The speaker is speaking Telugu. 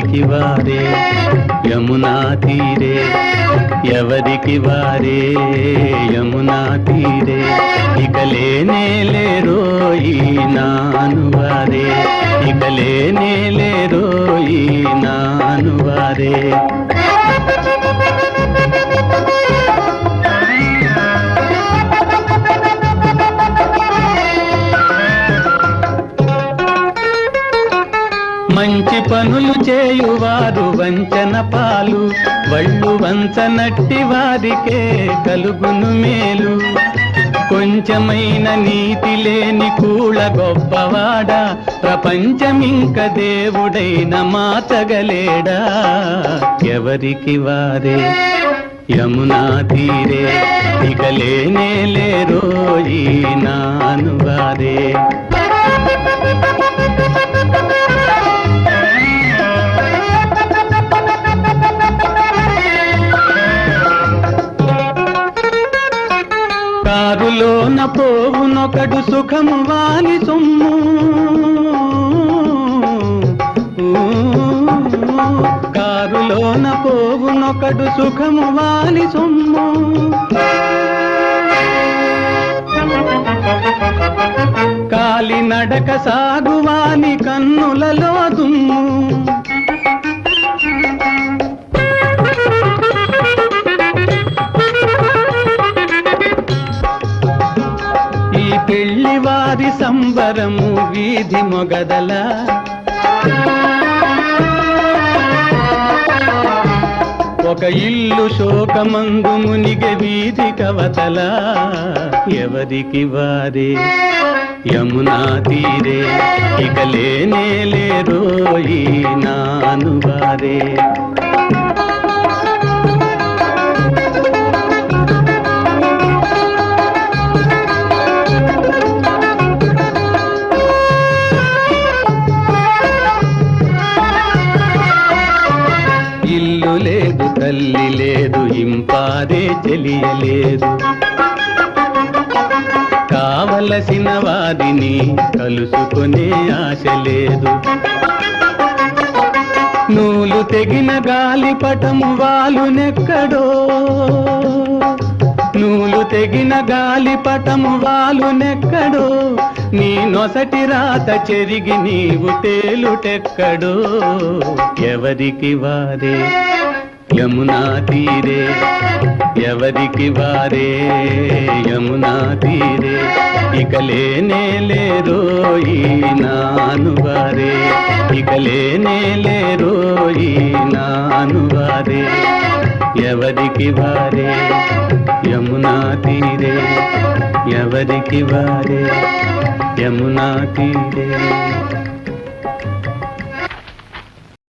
ఎవరికి వారే యమునా తీరే, ఎవరికి వారే యమునా తీరే, ఇక లేనే లేరోయి నాను వారే, ఇక లేనే లేరోయి నాను వారే. మంచి పనులు చేయువారు వంచన పాలు, వళ్ళు వంచనట్టి వారికే కలుగును మేలు. కొంచెమైన నీతి లేని కూళ గొప్పవాడా, ప్రపంచమింక దేవుడైన మార్చగలేడా. ఎవరికి వారే యమునా తీరే, ఇక లేనే లేరోయి నాను వారే. కారులోన పోవునొకడు సుఖము వాని సొమ్ము, కారులోన పోవునొకడు సుఖము వాని సొమ్ము. కాలి నడక సాగువాని కన్నులలో దుమ్ము, పెళ్లి వారి సంబరము వీధి మొగదల, ఒక ఇల్లు శోకమందు మునిగె వీధి కవతల. ఎవరికి వారే యమునా తీరే, ఇక లేనే లేరోయి నాను వారే. ఇల్లు లేదు తల్లి లేదు ఇంపాదే తెలియలేదు, కావలసిన వారిని కలుసుకునే ఆశ లేదు. నూలు తెగిన గాలిపటము వాలునెక్కడో, నూలు తెగిన గాలిపటము వాలునెక్కడో, నీ నొసటి రాత చెరిగి నీవు తేలుటెక్కడో. ఎవరికి వారే యమునా తీరే, ఎవరికి వారే యమునా తీరే, ఇక లేనే లేరోయి నాను వారే, ఇక లేనే లేరోయి నాను వారే. ఎవరికి వారే యమునా తీరే, ఎవరికి వారే యమునా తీరే.